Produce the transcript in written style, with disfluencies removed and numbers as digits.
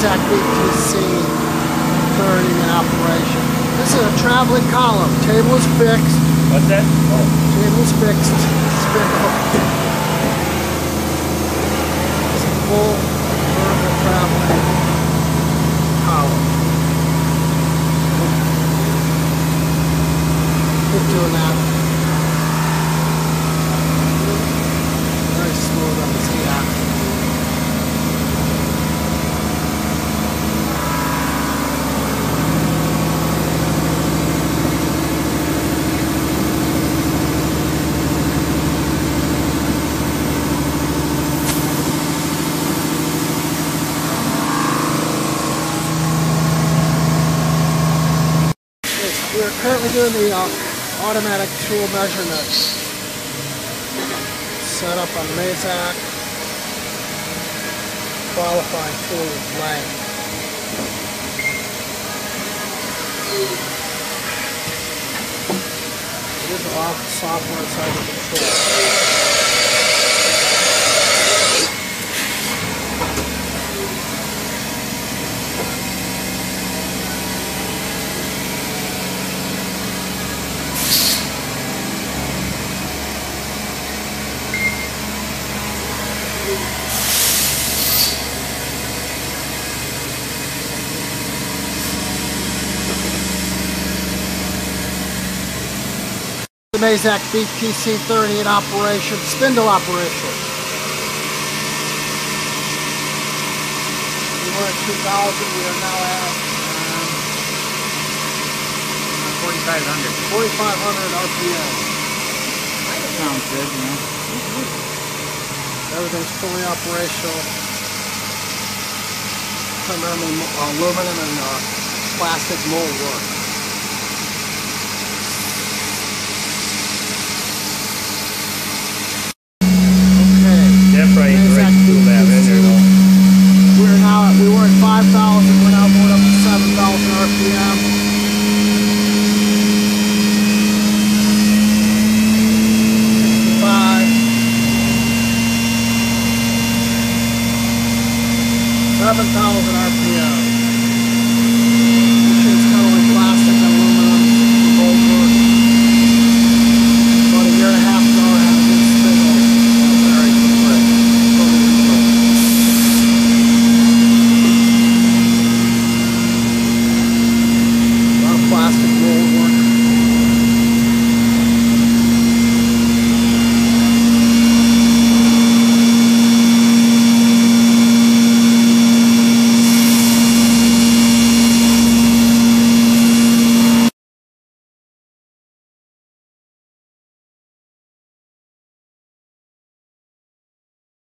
Mazak BTC 30 in operation. This is a traveling column. Table is fixed. What's that? Oh. Table is fixed. Spindle. It's a full vertical traveling column. Keep doing that. Very smooth on the Z-axis. We're currently doing the automatic tool measurements. Set up on Mazak. Qualifying tool length. It is off software inside the control. The Mazak BTC 30 in operation, spindle operation. We were at 2,000, we are now at 4,500. 4,500 RPM. That sounds good, you know. Everything's fully operational. Primarily aluminum and plastic mold work.